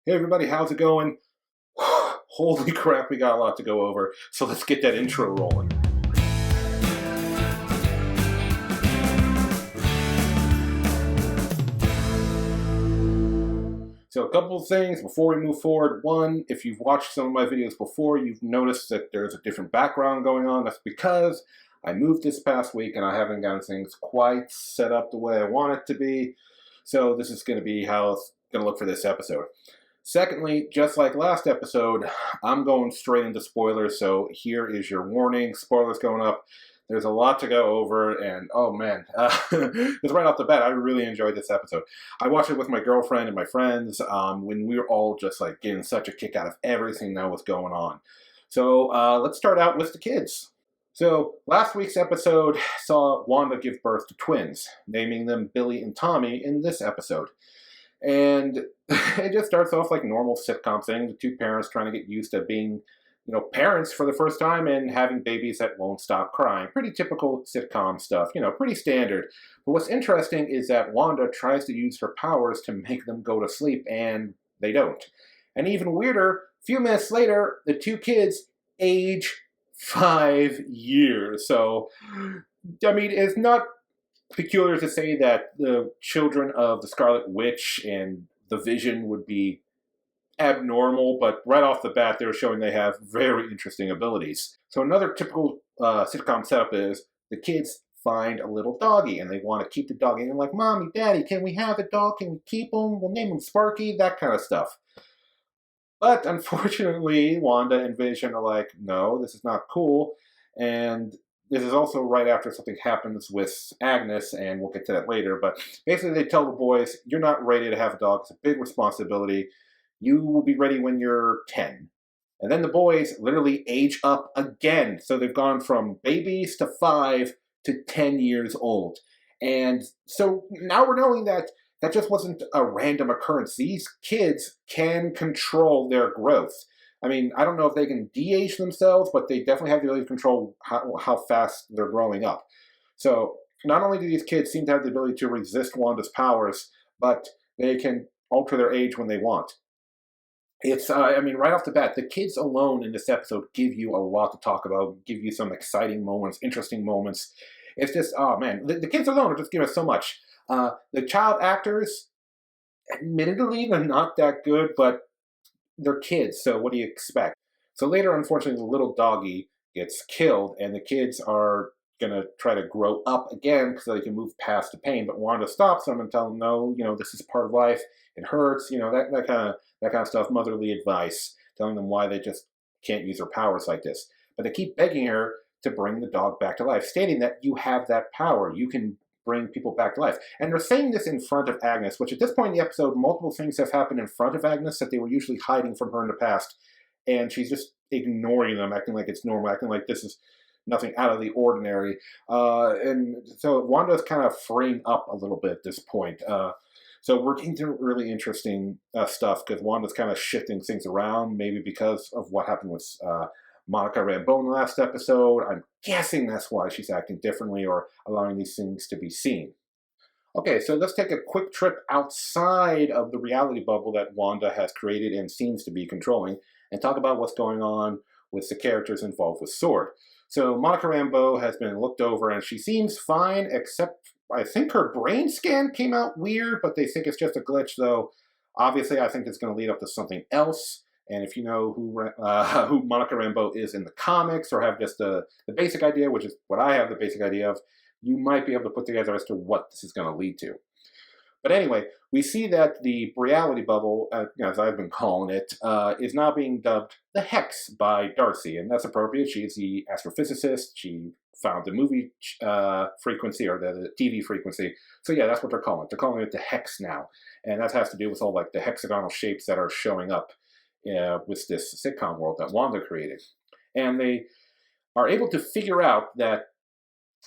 Hey everybody, how's it going? Holy crap, we got a lot to go over, so let's get that intro rolling. So a couple of things before we move forward. One, if you've watched some of my videos before, you've noticed that there's a different background going on. That's because I moved this past week and I haven't gotten things quite set up the way I want it to be. So this is going to be how it's going to look for this episode. Secondly, just like last episode, I'm going straight into spoilers, so here is your warning. Spoilers going up. There's a lot to go over, and oh man, because right off the bat, I really enjoyed this episode. I watched it with my girlfriend and my friends when we were all just like getting such a kick out of everything that was going on. So let's start out with the kids. So last week's episode saw Wanda give birth to twins, naming them Billy and Tommy in this episode. And it just starts off like normal sitcom thing. The two parents trying to get used to being, parents for the first time and having babies that won't stop crying. Pretty typical sitcom stuff, pretty standard. But what's interesting is that Wanda tries to use her powers to make them go to sleep, and they don't. And even weirder, a few minutes later, the two kids age 5 years. So, I mean, it's not peculiar to say that the children of the Scarlet Witch and the Vision would be abnormal, but right off the bat, they're showing they have very interesting abilities. So another typical sitcom setup is the kids find a little doggy and they want to keep the doggy. And they're like, Mommy, Daddy, can we have a dog? Can we keep him? We'll name him Sparky, that kind of stuff. But unfortunately, Wanda and Vision are like, no, this is not cool. And this is also right after something happens with Agnes, and we'll get to that later. But basically, they tell the boys, you're not ready to have a dog. It's a big responsibility. You will be ready when you're 10. And then the boys literally age up again. So they've gone from babies to 5 to 10 years old. And so now we're knowing that that just wasn't a random occurrence. These kids can control their growth. I mean, I don't know if they can de-age themselves, but they definitely have the ability to control how fast they're growing up. So not only do these kids seem to have the ability to resist Wanda's powers, but they can alter their age when they want. It's, right off the bat, the kids alone in this episode give you a lot to talk about, give you some exciting moments, interesting moments. It's just, oh man, the kids alone are just giving us so much. The child actors, admittedly, they're not that good, but they're kids, so what do you expect? So later, unfortunately, the little doggy gets killed, and the kids are going to try to grow up again so they can move past the pain. But Wanda stops them and tells them, no, this is part of life. It hurts, that kind of stuff, motherly advice, telling them why they just can't use their powers like this. But they keep begging her to bring the dog back to life, stating that you have that power. You can bring people back to life. And they're saying this in front of Agnes, which at this point in the episode, multiple things have happened in front of Agnes that they were usually hiding from her in the past. And she's just ignoring them, acting like it's normal, acting like this is nothing out of the ordinary. And so Wanda's kind of fraying up a little bit at this point. So we're getting to really interesting stuff because Wanda's kind of shifting things around, maybe because of what happened with Monica Rambeau in the last episode. I'm guessing that's why she's acting differently or allowing these things to be seen. Okay, so let's take a quick trip outside of the reality bubble that Wanda has created and seems to be controlling and talk about what's going on with the characters involved with S.W.O.R.D. So Monica Rambeau has been looked over and she seems fine, except I think her brain scan came out weird, but they think it's just a glitch, though. Obviously, I think it's going to lead up to something else. And if you know who Monica Rambeau is in the comics or have just the basic idea, which is what I have the basic idea of, you might be able to put together as to what this is going to lead to. But anyway, we see that the reality bubble, as I've been calling it, is now being dubbed the Hex by Darcy. And that's appropriate. She's the astrophysicist. She found the movie frequency or the TV frequency. So yeah, that's what they're calling it. They're calling it the Hex now. And that has to do with all like the hexagonal shapes that are showing up with this sitcom world that Wanda created. And they are able to figure out that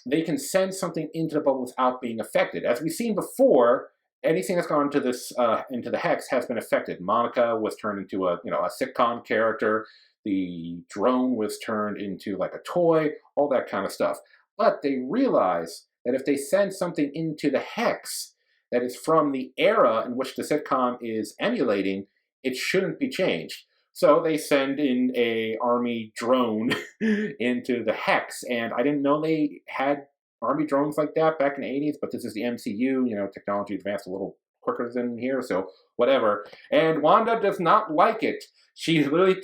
they can send something into the bubble without being affected. As we've seen before, anything that's gone into this into the Hex has been affected. Monica was turned into a sitcom character. The drone was turned into like a toy, all that kind of stuff. But they realize that if they send something into the Hex that is from the era in which the sitcom is emulating, it shouldn't be changed. So they send in a army drone into the Hex, and I didn't know they had army drones like that back in the 80s, but this is the MCU, technology advanced a little quicker than here, so whatever. And Wanda does not like it. She literally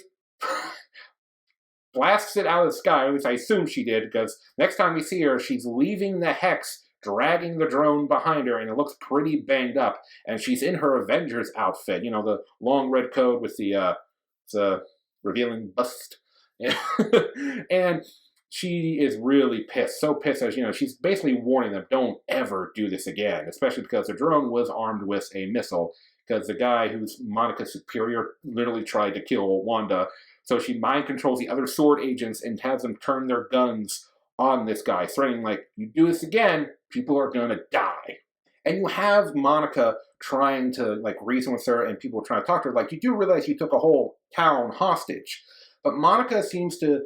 blasts it out of the sky, at least I assume she did, because next time we see her, she's leaving the Hex, dragging the drone behind her, and it looks pretty banged up. And she's in her Avengers outfit, the long red coat with the revealing bust. And she is really pissed, so pissed as, she's basically warning them, don't ever do this again, especially because the drone was armed with a missile, because the guy who's Monica's superior literally tried to kill Wanda. So she mind controls the other SWORD agents and has them turn their guns on this guy, threatening, like, you do this again, people are gonna die. And you have Monica trying to, like, reason with her, and people trying to talk to her, like, you do realize you took a whole town hostage. But Monica seems to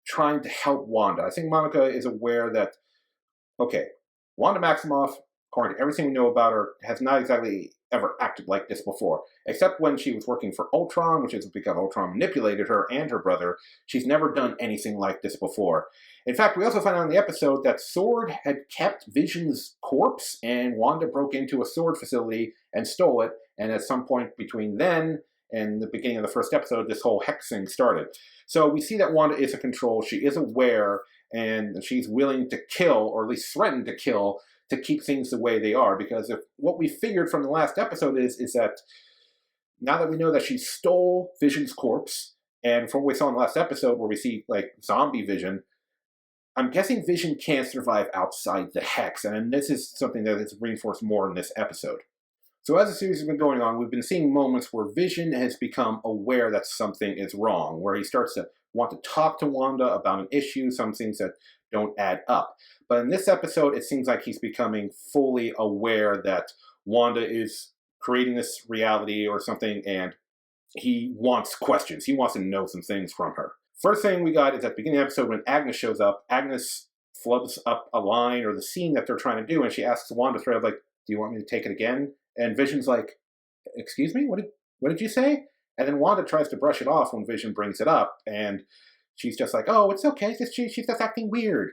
trying to help Wanda. I think Monica is aware that, okay, Wanda Maximoff, according to everything we know about her, has not exactly ever acted like this before. Except when she was working for Ultron, which is because Ultron manipulated her and her brother. She's never done anything like this before. In fact, we also find out in the episode that SWORD had kept Vision's corpse, and Wanda broke into a SWORD facility and stole it, and at some point between then and the beginning of the first episode, this whole Hex thing started. So we see that Wanda is in control, she is aware, and she's willing to kill, or at least threaten to kill, to keep things the way they are. Because if what we figured from the last episode is that now that we know that she stole Vision's corpse, and from what we saw in the last episode where we see, like, zombie Vision, I'm guessing Vision can't survive outside the Hex, and this is something that is reinforced more in this episode. So as the series has been going on, we've been seeing moments where Vision has become aware that something is wrong, where he starts to want to talk to Wanda about an issue, some things that don't add up. But in this episode, it seems like he's becoming fully aware that Wanda is creating this reality or something, and he wants questions. He wants to know some things from her. First thing we got is at the beginning of the episode when Agnes shows up. Agnes flubs up a line or the scene that they're trying to do, and she asks Wanda straight up, like, do you want me to take it again? And Vision's like, excuse me? What did you say? And then Wanda tries to brush it off when Vision brings it up, and she's just like, oh, it's okay, she's just acting weird.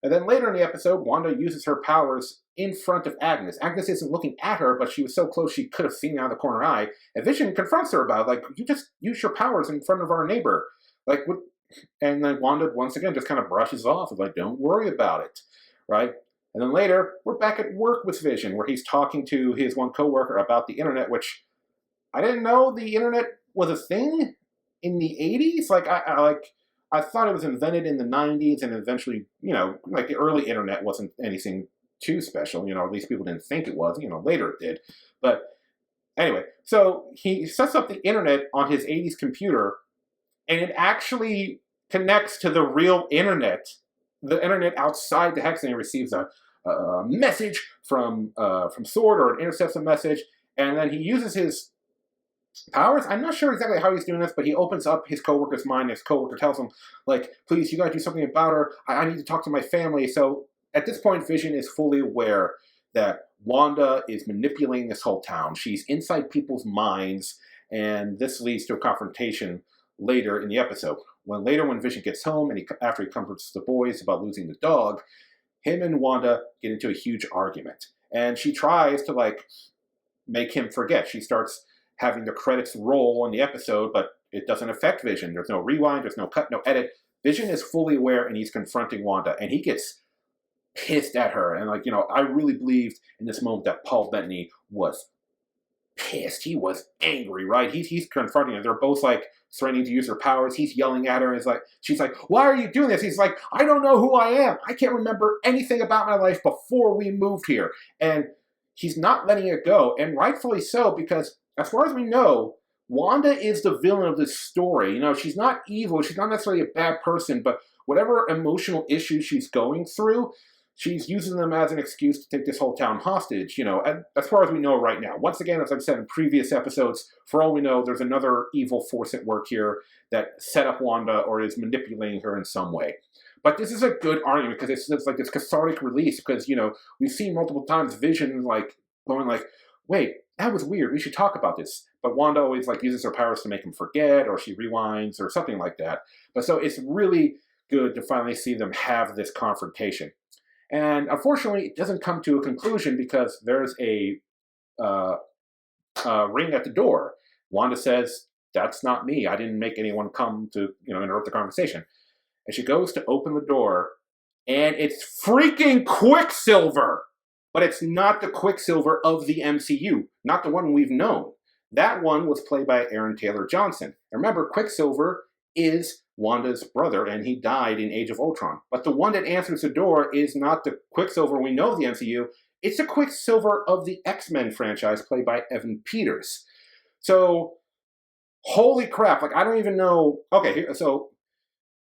And then later in the episode, Wanda uses her powers in front of Agnes. Agnes isn't looking at her, but she was so close she could have seen out of the corner eye. And Vision confronts her about it, like, you just use your powers in front of our neighbor. Like, what? And then Wanda, once again, just kind of brushes off, like, don't worry about it, right? And then later, we're back at work with Vision, where he's talking to his one coworker about the internet, which I didn't know the internet was a thing in the 80s. Like, I thought it was invented in the 90s, and eventually, like the early internet wasn't anything too special. At least people didn't think it was. Later it did. But anyway, so he sets up the internet on his 80s computer, and it actually connects to the real internet, the internet outside the Hex, and he receives a message from SWORD, or it intercepts a message, and then he uses his powers. I'm not sure exactly how he's doing this, but he opens up his coworker's mind. His coworker tells him, like, please, you gotta do something about her. I need to talk to my family. So at this point, Vision is fully aware that Wanda is manipulating this whole town. She's inside people's minds, and this leads to a confrontation later in the episode. When Vision gets home, and after he comforts the boys about losing the dog, him and Wanda get into a huge argument. And she tries to, like, make him forget. She starts having the credits roll on the episode, but it doesn't affect Vision. There's no rewind, there's no cut, no edit. Vision is fully aware, and he's confronting Wanda, and he gets pissed at her. And, like, I really believed in this moment that Paul Bettany was pissed. He was angry, right? He's confronting her. They're both, like, threatening to use their powers. He's yelling at her, and she's like, why are you doing this? He's like, I don't know who I am. I can't remember anything about my life before we moved here. And he's not letting it go, and rightfully so, because as far as we know, Wanda is the villain of this story. She's not evil. She's not necessarily a bad person, but whatever emotional issues she's going through, she's using them as an excuse to take this whole town hostage, and as far as we know right now. Once again, as I've said in previous episodes, for all we know, there's another evil force at work here that set up Wanda or is manipulating her in some way. But this is a good argument, because it's like this cathartic release, because, we've seen multiple times Vision, like, going like, wait, that was weird. We should talk about this. But Wanda always like uses her powers to make him forget, or she rewinds, or something like that. But so it's really good to finally see them have this confrontation. And unfortunately, it doesn't come to a conclusion because there's a uh, ring at the door. Wanda says, "That's not me. I didn't make anyone come to interrupt the conversation." And she goes to open the door, and it's freaking Quicksilver. But it's not the Quicksilver of the MCU, not the one we've known. That one was played by Aaron Taylor Johnson. Remember, Quicksilver is Wanda's brother, and he died in Age of Ultron. But the one that answers the door is not the Quicksilver we know of the MCU. It's the Quicksilver of the X-Men franchise, played by Evan Peters. So, holy crap! Like, I don't even know. Okay, so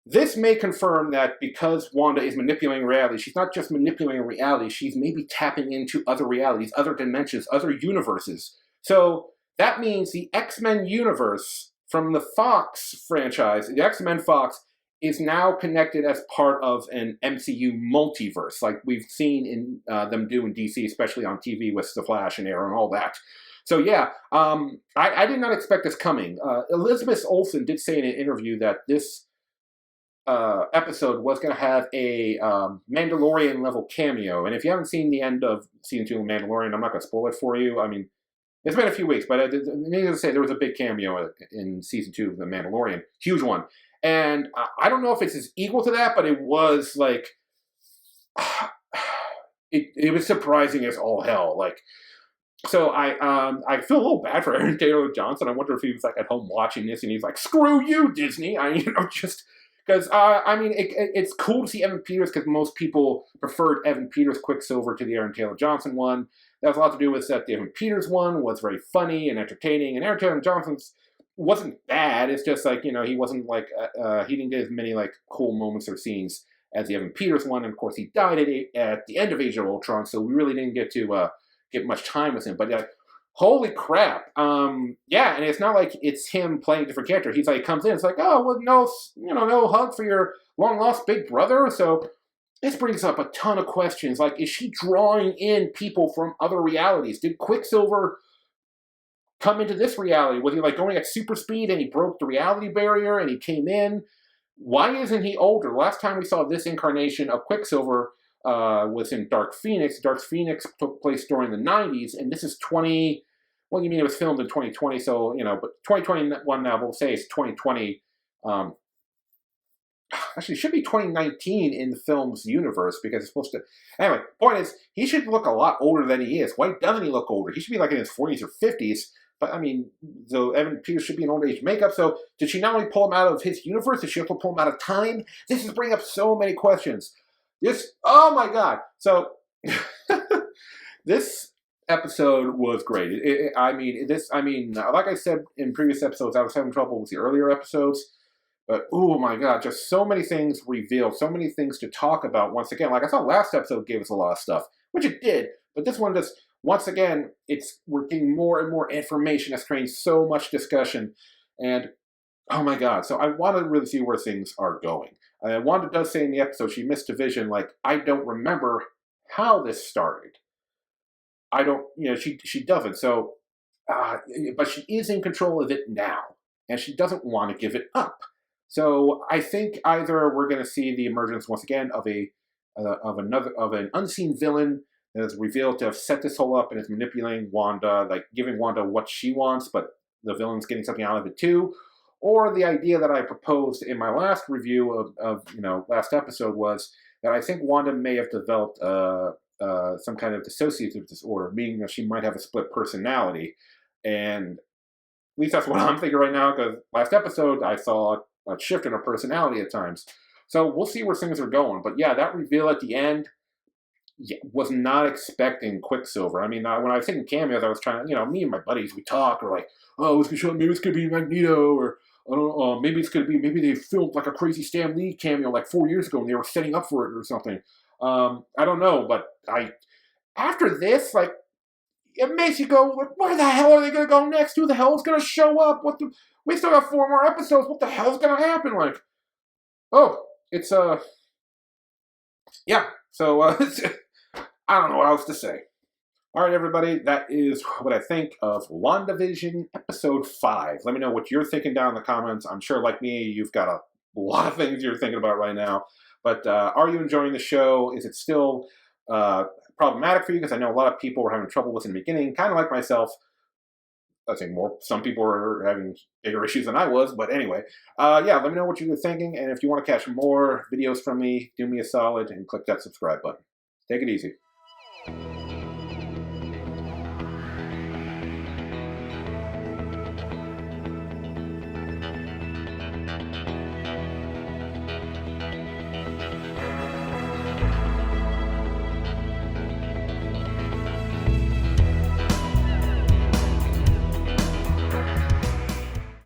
this may confirm that because Wanda is manipulating reality, she's not just manipulating reality, she's maybe tapping into other realities, other dimensions, other universes. So that means the X-Men universe from the Fox franchise, the X-Men Fox, is now connected as part of an MCU multiverse, like we've seen in them do in DC, especially on TV with The Flash and Arrow and all that. So yeah, I did not expect this coming. Elizabeth Olsen did say in an interview that this episode was going to have a Mandalorian level cameo. And if you haven't seen the end of season 2 of Mandalorian, I'm not going to spoil it for you. I mean, it's been a few weeks, but needless to say, there was a big cameo in season 2 of The Mandalorian. Huge one. And I don't know if it's as equal to that, but it was like, it was surprising as all hell. Like, so I feel a little bad for Aaron Taylor Johnson. I wonder if he was like at home watching this and he's like, "Screw you, Disney!" Just because I mean it's cool to see Evan Peters because most people preferred Evan Peters' Quicksilver to the Aaron Taylor Johnson one. That has a lot to do with that the Evan Peters one was very funny and entertaining, and Aaron Taylor Johnson's wasn't bad. It's just like he wasn't like he didn't get as many like cool moments or scenes as the Evan Peters one. And of course, he died at the end of Age of Ultron, so we really didn't get to get much time with him. But holy crap, yeah, and it's not like it's him playing a different character. He's like comes in, it's like, oh well, no hug for your long lost big brother. So this brings up a ton of questions. Like, is she drawing in people from other realities? Did Quicksilver come into this reality? Was he like going at super speed and he broke the reality barrier and he came in? Why isn't he older? The last time we saw this incarnation of Quicksilver was in Dark Phoenix. Dark Phoenix took place during the 90s, and this is well, you mean it was filmed in 2020, so, but 2021 now, we'll say it's 2020. Actually, it should be 2019 in the film's universe because it's supposed to. Anyway, point is, he should look a lot older than he is. Why doesn't he look older? He should be like in his 40s or 50s. But I mean, though Evan Peters should be in old age makeup. So did she not only pull him out of his universe, did she also pull him out of time? This is bringing up so many questions. Oh my God. So this episode was great. Like I said in previous episodes, I was having trouble with the earlier episodes. But, oh my God, just so many things revealed, so many things to talk about once again. Like I thought last episode gave us a lot of stuff, which it did. But this one just, once again, we're getting more and more information that's creating so much discussion. And, oh my God. So I want to really see where things are going. Wanda does say in the episode, she missed a vision, like, I don't remember how this started. I don't, she doesn't. So, but she is in control of it now. And she doesn't want to give it up. So I think either we're going to see the emergence once again of an unseen villain that is revealed to have set this whole up and is manipulating Wanda, like giving Wanda what she wants, but the villain's getting something out of it too. Or the idea that I proposed in my last review of last episode was that I think Wanda may have developed some kind of dissociative disorder, meaning that she might have a split personality. And at least that's what I'm thinking right now, because last episode I saw a shift in her personality at times. So we'll see where things are going. But yeah, that reveal at the end, was not expecting Quicksilver. I mean, when I was taking cameos, I was trying to, me and my buddies, we talk, we're like, oh, maybe it's going to be Magneto, or I don't know, maybe they filmed like a crazy Stan Lee cameo like 4 years ago and they were setting up for it or something. I don't know, but after this, like, it makes you go, like, where the hell are they going to go next? Who the hell is going to show up? We still got 4 more episodes. What the hell's going to happen? Like, oh, it's, yeah. So, I don't know what else to say. All right, everybody, that is what I think of WandaVision Episode 5. Let me know what you're thinking down in the comments. I'm sure, like me, you've got a lot of things you're thinking about right now. But are you enjoying the show? Is it still problematic for you? Because I know a lot of people were having trouble with it in the beginning, kind of like myself. I think some people are having bigger issues than I was, but anyway. Yeah, let me know what you were thinking, and if you want to catch more videos from me, do me a solid and click that subscribe button. Take it easy.